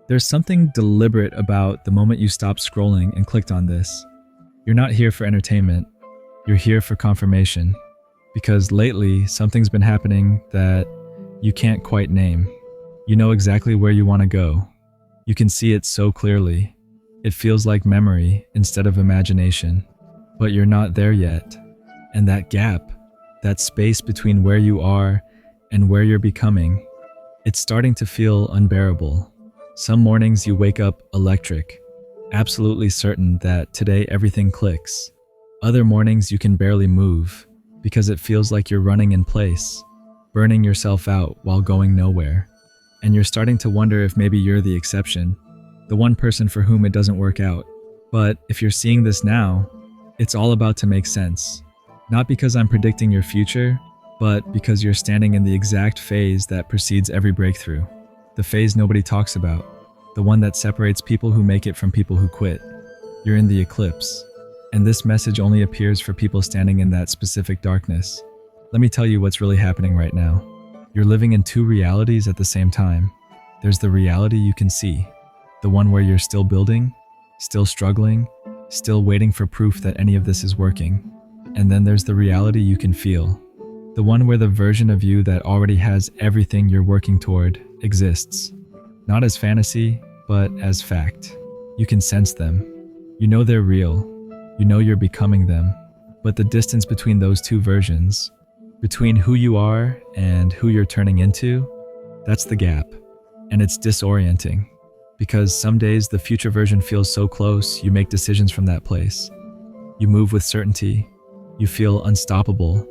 There's something deliberate about the moment you stopped scrolling and clicked on this. You're not here for entertainment, you're here for confirmation. Because lately, something's been happening that you can't quite name. You know exactly where you want to go. You can see it so clearly. It feels like memory instead of imagination. But you're not there yet. And that gap, that space between where you are and where you're becoming, it's starting to feel unbearable. Some mornings you wake up electric, absolutely certain that today everything clicks. Other mornings you can barely move because it feels like you're running in place, burning yourself out while going nowhere. And you're starting to wonder if maybe you're the exception, the one person for whom it doesn't work out. But if you're seeing this now, it's all about to make sense. Not because I'm predicting your future, but because you're standing in the exact phase that precedes every breakthrough. The phase nobody talks about, the one that separates people who make it from people who quit. You're in the eclipse, and this message only appears for people standing in that specific darkness. Let me tell you what's really happening right now. You're living in two realities at the same time. There's the reality you can see, the one where you're still building, still struggling, still waiting for proof that any of this is working. And then there's the reality you can feel, the one where the version of you that already has everything you're working toward exists. Not as fantasy, but as fact. You can sense them. You know they're real. You know you're becoming them. But the distance between those two versions, between who you are and who you're turning into, that's the gap. And it's disorienting. Because some days the future version feels so close, you make decisions from that place. You move with certainty. You feel unstoppable.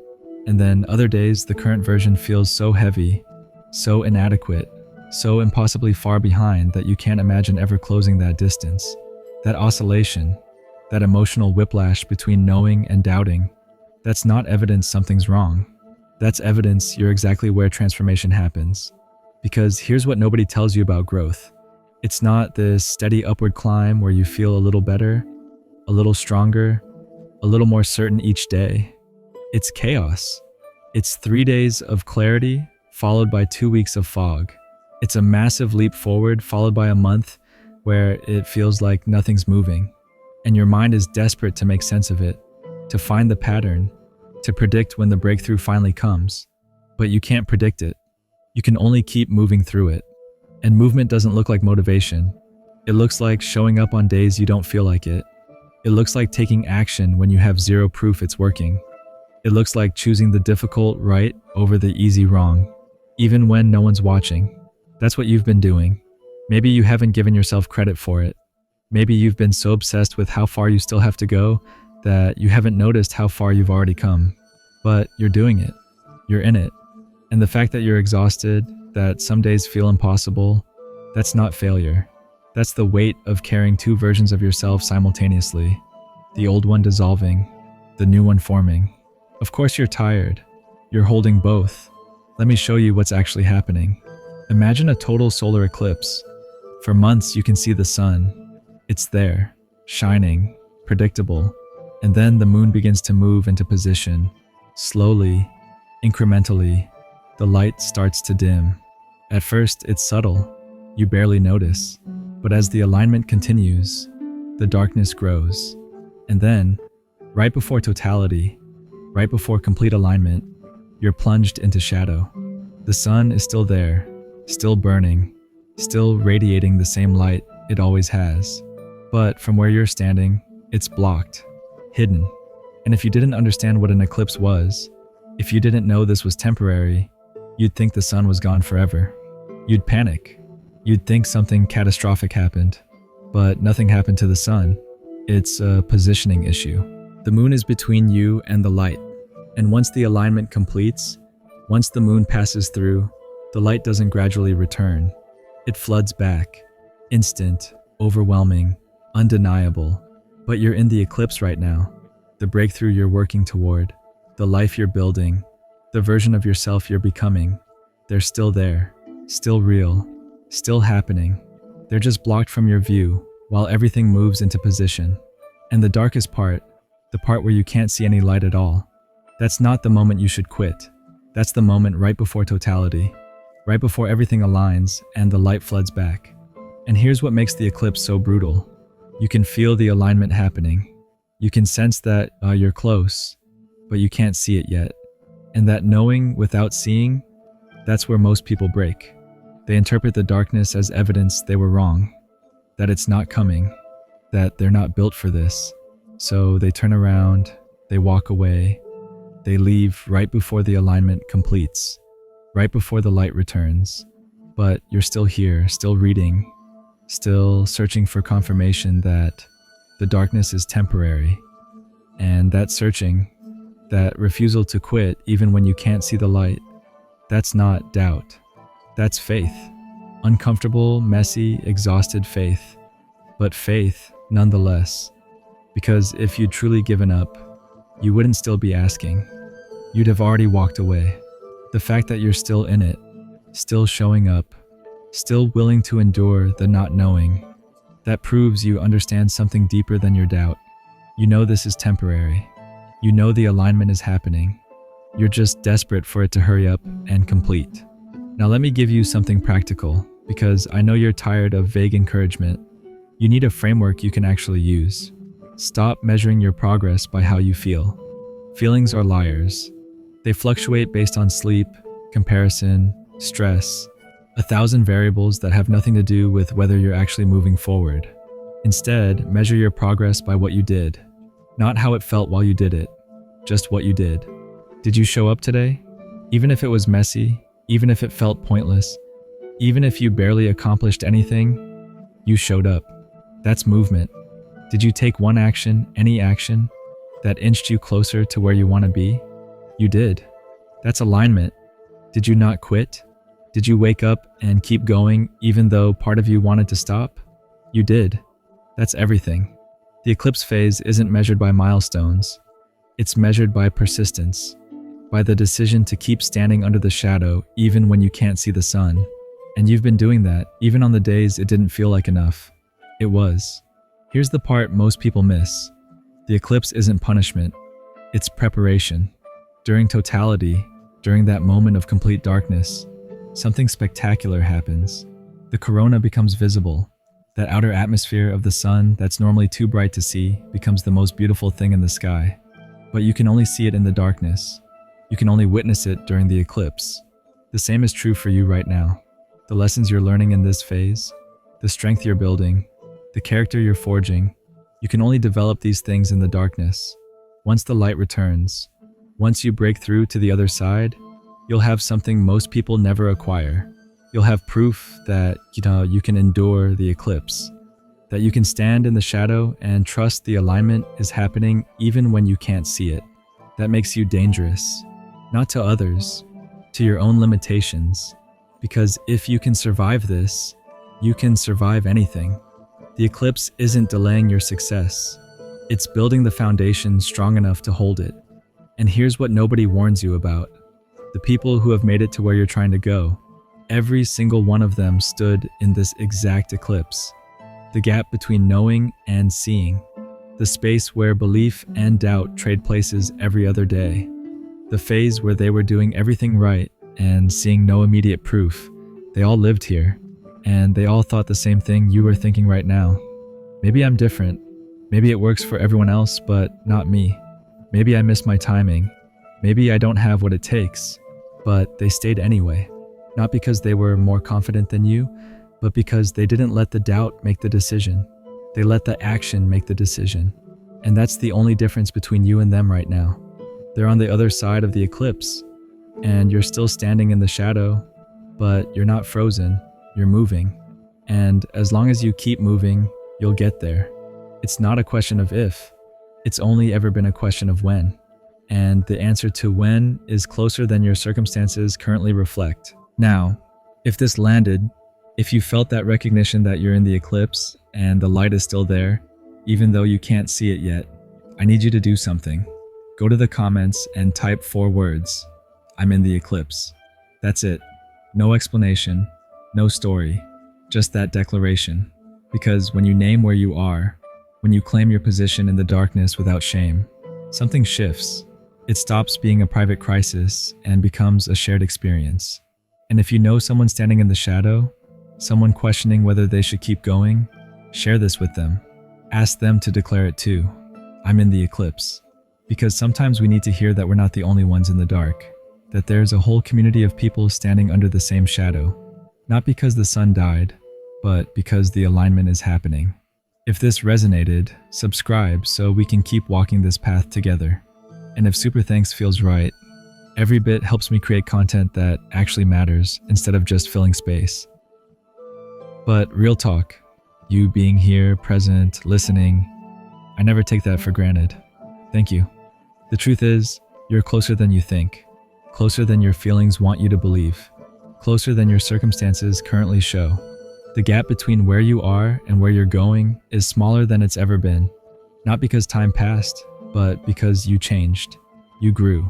And then other days, the current version feels so heavy, so inadequate, so impossibly far behind that you can't imagine ever closing that distance. That oscillation, that emotional whiplash between knowing and doubting, that's not evidence something's wrong. That's evidence you're exactly where transformation happens. Because here's what nobody tells you about growth. It's not this steady upward climb where you feel a little better, a little stronger, a little more certain each day. It's chaos. It's 3 days of clarity followed by 2 weeks of fog. It's a massive leap forward followed by a month where it feels like nothing's moving. And your mind is desperate to make sense of it, to find the pattern, to predict when the breakthrough finally comes. But you can't predict it. You can only keep moving through it. And movement doesn't look like motivation. It looks like showing up on days you don't feel like it. It looks like taking action when you have zero proof it's working. It looks like choosing the difficult right over the easy wrong, even when no one's watching. That's what you've been doing. Maybe you haven't given yourself credit for it. Maybe you've been so obsessed with how far you still have to go that you haven't noticed how far you've already come. But you're doing it. You're in it. And the fact that you're exhausted, that some days feel impossible, that's not failure. That's the weight of carrying two versions of yourself simultaneously. The old one dissolving, the new one forming. Of course you're tired. You're holding both. Let me show you what's actually happening. Imagine a total solar eclipse. For months you can see the sun. It's there, shining, predictable. And then the moon begins to move into position. Slowly, incrementally, the light starts to dim. At first it's subtle. You barely notice. But as the alignment continues, the darkness grows. And then, right before totality, right before complete alignment, you're plunged into shadow. The sun is still there, still burning, still radiating the same light it always has. But from where you're standing, it's blocked, hidden. And if you didn't understand what an eclipse was, if you didn't know this was temporary, you'd think the sun was gone forever. You'd panic. You'd think something catastrophic happened. But nothing happened to the sun. It's a positioning issue. The moon is between you and the light. And once the alignment completes, once the moon passes through, the light doesn't gradually return. It floods back. Instant, overwhelming, undeniable. But you're in the eclipse right now. The breakthrough you're working toward, the life you're building, the version of yourself you're becoming, they're still there, still real, still happening. They're just blocked from your view while everything moves into position. And the darkest part, the part where you can't see any light at all, that's not the moment you should quit. That's the moment right before totality, right before everything aligns and the light floods back. And here's what makes the eclipse so brutal. You can feel the alignment happening. You can sense that you're close, but you can't see it yet. And that knowing without seeing, that's where most people break. They interpret the darkness as evidence they were wrong, that it's not coming, that they're not built for this. So they turn around, they walk away, they leave right before the alignment completes, right before the light returns. But you're still here, still reading, still searching for confirmation that the darkness is temporary. And that searching, that refusal to quit even when you can't see the light, that's not doubt. That's faith. Uncomfortable, messy, exhausted faith. But faith nonetheless. Because if you'd truly given up, you wouldn't still be asking. You'd have already walked away. The fact that you're still in it, still showing up, still willing to endure the not knowing, that proves you understand something deeper than your doubt. You know this is temporary. You know the alignment is happening. You're just desperate for it to hurry up and complete. Now let me give you something practical, because I know you're tired of vague encouragement. You need a framework you can actually use. Stop measuring your progress by how you feel. Feelings are liars. They fluctuate based on sleep, comparison, stress, 1,000 variables that have nothing to do with whether you're actually moving forward. Instead, measure your progress by what you did, not how it felt while you did it, just what you did. Did you show up today? Even if it was messy, even if it felt pointless, even if you barely accomplished anything, you showed up. That's movement. Did you take one action, any action, that inched you closer to where you want to be? You did. That's alignment. Did you not quit? Did you wake up and keep going even though part of you wanted to stop? You did. That's everything. The eclipse phase isn't measured by milestones. It's measured by persistence, by the decision to keep standing under the shadow even when you can't see the sun. And you've been doing that even on the days it didn't feel like enough. It was. Here's the part most people miss. The eclipse isn't punishment. It's preparation. During totality, during that moment of complete darkness, something spectacular happens. The corona becomes visible. That outer atmosphere of the sun that's normally too bright to see becomes the most beautiful thing in the sky. But you can only see it in the darkness. You can only witness it during the eclipse. The same is true for you right now. The lessons you're learning in this phase, the strength you're building, the character you're forging, you can only develop these things in the darkness. Once the light returns, once you break through to the other side, you'll have something most people never acquire. You'll have proof that, you can endure the eclipse, that you can stand in the shadow and trust the alignment is happening even when you can't see it. That makes you dangerous, not to others, to your own limitations. Because if you can survive this, you can survive anything. The eclipse isn't delaying your success. It's building the foundation strong enough to hold it. And here's what nobody warns you about. The people who have made it to where you're trying to go, every single one of them stood in this exact eclipse. The gap between knowing and seeing. The space where belief and doubt trade places every other day. The phase where they were doing everything right and seeing no immediate proof. They all lived here. And they all thought the same thing you are thinking right now. Maybe I'm different. Maybe it works for everyone else, but not me. Maybe I miss my timing. Maybe I don't have what it takes. But they stayed anyway. Not because they were more confident than you, but because they didn't let the doubt make the decision. They let the action make the decision. And that's the only difference between you and them right now. They're on the other side of the eclipse, and you're still standing in the shadow, but you're not frozen. You're moving. And as long as you keep moving, you'll get there. It's not a question of if. It's only ever been a question of when. And the answer to when is closer than your circumstances currently reflect. Now, if this landed, if you felt that recognition that you're in the eclipse and the light is still there, even though you can't see it yet, I need you to do something. Go to the comments and type 4 words. I'm in the eclipse. That's it. No explanation. No story, just that declaration. Because when you name where you are, when you claim your position in the darkness without shame, something shifts. It stops being a private crisis and becomes a shared experience. And if you know someone standing in the shadow, someone questioning whether they should keep going, share this with them. Ask them to declare it too. I'm in the eclipse. Because sometimes we need to hear that we're not the only ones in the dark, that there's a whole community of people standing under the same shadow, not because the sun died, but because the alignment is happening. If this resonated, subscribe so we can keep walking this path together. And if Super Thanks feels right, every bit helps me create content that actually matters instead of just filling space. But real talk, you being here, present, listening, I never take that for granted. Thank you. The truth is, you're closer than you think, closer than your feelings want you to believe, closer than your circumstances currently show. The gap between where you are and where you're going is smaller than it's ever been, not because time passed, but because you changed, you grew,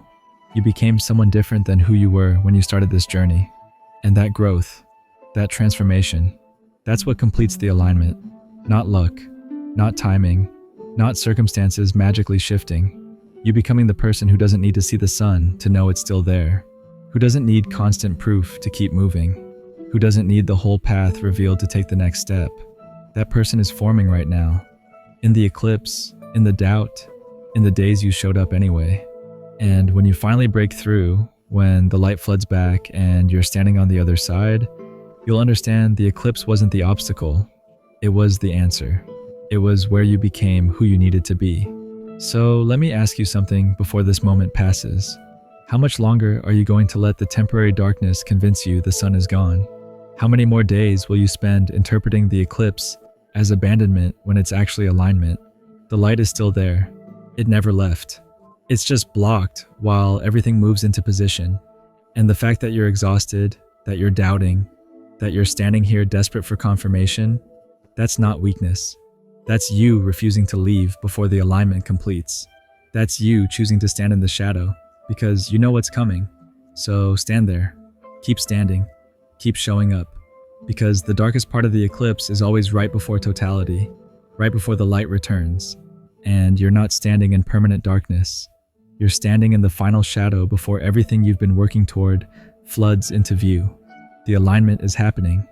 you became someone different than who you were when you started this journey. And that growth, that transformation, that's what completes the alignment. Not luck, not timing, not circumstances magically shifting. You becoming the person who doesn't need to see the sun to know it's still there, who doesn't need constant proof to keep moving, who doesn't need the whole path revealed to take the next step. That person is forming right now. In the eclipse, in the doubt, in the days you showed up anyway. And when you finally break through, when the light floods back and you're standing on the other side, you'll understand the eclipse wasn't the obstacle. It was the answer. It was where you became who you needed to be. So let me ask you something before this moment passes. How much longer are you going to let the temporary darkness convince you the sun is gone? How many more days will you spend interpreting the eclipse as abandonment when it's actually alignment? The light is still there. It never left. It's just blocked while everything moves into position. And the fact that you're exhausted, that you're doubting, that you're standing here desperate for confirmation, that's not weakness. That's you refusing to leave before the alignment completes. That's you choosing to stand in the shadow because you know what's coming. So stand there. Keep standing. Keep showing up. Because the darkest part of the eclipse is always right before totality, right before the light returns. And you're not standing in permanent darkness. You're standing in the final shadow before everything you've been working toward floods into view. The alignment is happening.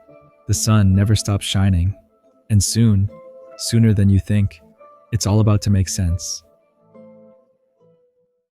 The sun never stops shining. And soon, sooner than you think, it's all about to make sense.